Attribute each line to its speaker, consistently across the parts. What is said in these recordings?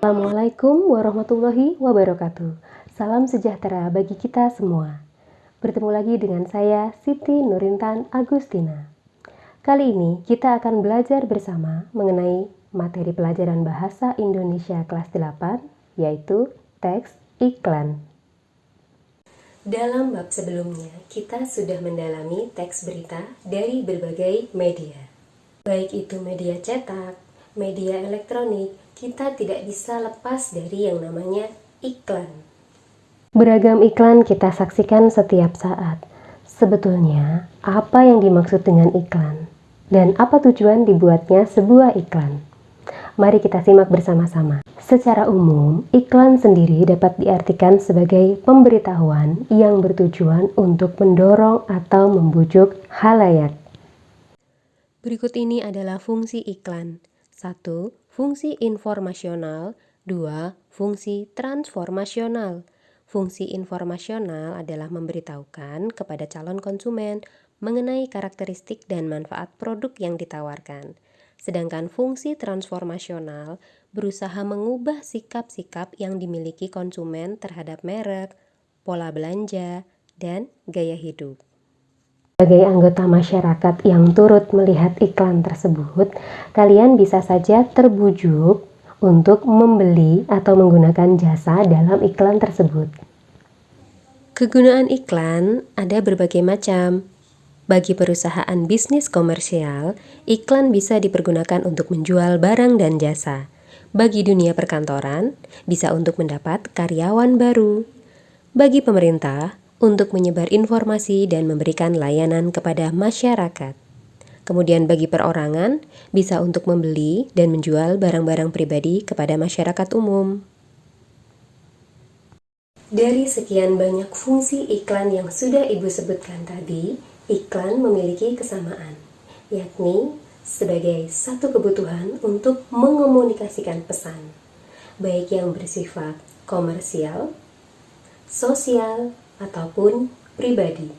Speaker 1: Assalamualaikum warahmatullahi wabarakatuh. Salam sejahtera bagi kita semua. Bertemu lagi dengan saya, Siti Nurintan Agustina. Kali ini kita akan belajar bersama mengenai materi pelajaran Bahasa Indonesia kelas 8, yaitu teks iklan. Dalam bab sebelumnya, kita sudah mendalami teks berita dari berbagai media. Baik itu media cetak, media elektronik, kita tidak bisa lepas dari yang namanya iklan. Beragam iklan kita saksikan setiap saat. Sebetulnya, apa yang dimaksud dengan iklan? Dan apa tujuan dibuatnya sebuah iklan? Mari kita simak bersama-sama. Secara umum, iklan sendiri dapat diartikan sebagai pemberitahuan yang bertujuan untuk mendorong atau membujuk khalayak. Berikut ini adalah fungsi iklan. 1. Fungsi informasional. 2. Fungsi transformasional. Fungsi informasional adalah memberitahukan kepada calon konsumen mengenai karakteristik dan manfaat produk yang ditawarkan. Sedangkan fungsi transformasional berusaha mengubah sikap-sikap yang dimiliki konsumen terhadap merek, pola belanja, dan gaya hidup. Sebagai anggota masyarakat yang turut melihat iklan tersebut, kalian bisa saja terbujuk untuk membeli atau menggunakan jasa dalam iklan tersebut. Kegunaan iklan ada berbagai macam. Bagi perusahaan bisnis komersial, iklan bisa dipergunakan untuk menjual barang dan jasa. Bagi dunia perkantoran, bisa untuk mendapat karyawan baru. Bagi pemerintah, untuk menyebar informasi dan memberikan layanan kepada masyarakat. Kemudian bagi perorangan, bisa untuk membeli dan menjual barang-barang pribadi kepada masyarakat umum. Dari sekian banyak fungsi iklan yang sudah Ibu sebutkan tadi, iklan memiliki kesamaan, yakni sebagai satu kebutuhan untuk mengomunikasikan pesan, baik yang bersifat komersial, sosial, ataupun pribadi.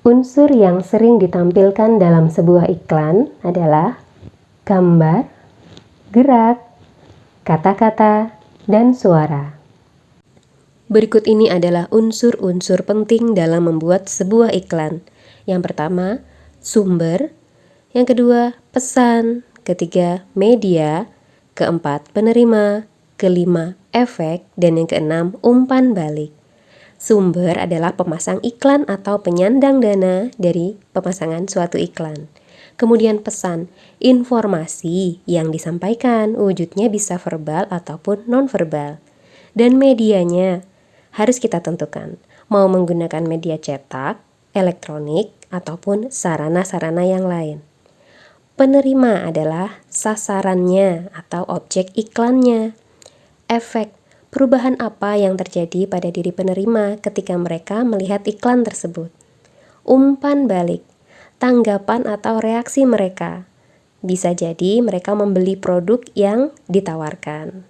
Speaker 1: Unsur yang sering ditampilkan dalam sebuah iklan adalah gambar, gerak, kata-kata, dan suara. Berikut ini adalah unsur-unsur penting dalam membuat sebuah iklan. Yang pertama, sumber. Yang kedua, pesan. Ketiga, media. Keempat, penerima. Kelima, efek. Dan yang keenam, umpan balik. Sumber adalah pemasang iklan atau penyandang dana dari pemasangan suatu iklan. Kemudian pesan, informasi yang disampaikan, wujudnya bisa verbal ataupun non-verbal. Dan medianya harus kita tentukan, mau menggunakan media cetak, elektronik, ataupun sarana-sarana yang lain. Penerima adalah sasarannya atau objek iklannya. Efek, perubahan apa yang terjadi pada diri penerima ketika mereka melihat iklan tersebut. Umpan balik, tanggapan atau reaksi mereka. Bisa jadi mereka membeli produk yang ditawarkan.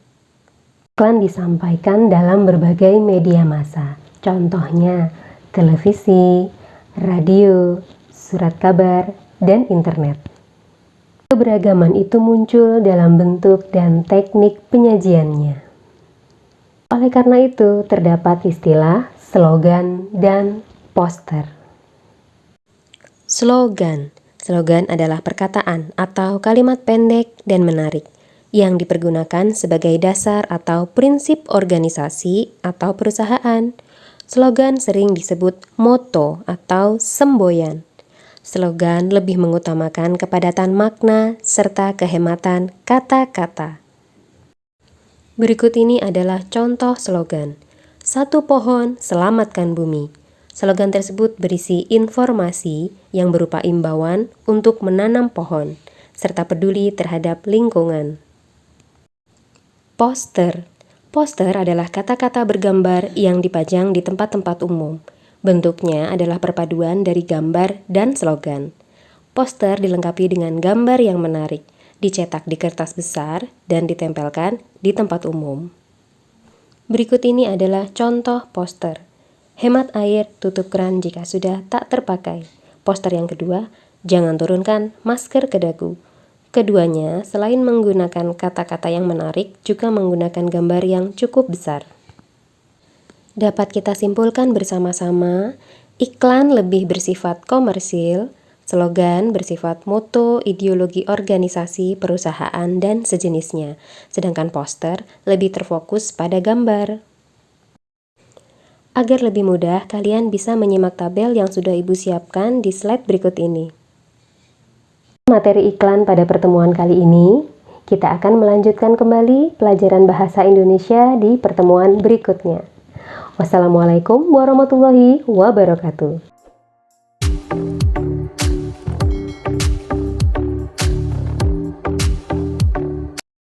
Speaker 1: Iklan disampaikan dalam berbagai media massa. Contohnya, televisi, radio, surat kabar, dan internet. Keberagaman itu muncul dalam bentuk dan teknik penyajiannya. Oleh karena itu, terdapat istilah, slogan, dan poster. Slogan. Slogan adalah perkataan atau kalimat pendek dan menarik yang dipergunakan sebagai dasar atau prinsip organisasi atau perusahaan. Slogan sering disebut moto atau semboyan. Slogan lebih mengutamakan kepadatan makna serta kehematan kata-kata. Berikut ini adalah contoh slogan. Satu pohon, selamatkan bumi. Slogan tersebut berisi informasi yang berupa imbauan untuk menanam pohon, serta peduli terhadap lingkungan. Poster. Poster adalah kata-kata bergambar yang dipajang di tempat-tempat umum. Bentuknya adalah perpaduan dari gambar dan slogan. Poster dilengkapi dengan gambar yang menarik, dicetak di kertas besar dan ditempelkan di tempat umum. Berikut ini adalah contoh poster. Hemat air, tutup keran jika sudah tak terpakai. Poster yang kedua, jangan turunkan masker ke dagu. Keduanya, selain menggunakan kata-kata yang menarik, juga menggunakan gambar yang cukup besar. Dapat kita simpulkan bersama-sama, iklan lebih bersifat komersil, slogan bersifat moto, ideologi organisasi, perusahaan, dan sejenisnya, sedangkan poster lebih terfokus pada gambar. Agar lebih mudah, kalian bisa menyimak tabel yang sudah Ibu siapkan di slide berikut ini. Materi iklan pada pertemuan kali ini, kita akan melanjutkan kembali pelajaran bahasa Indonesia di pertemuan berikutnya. Wassalamualaikum warahmatullahi wabarakatuh.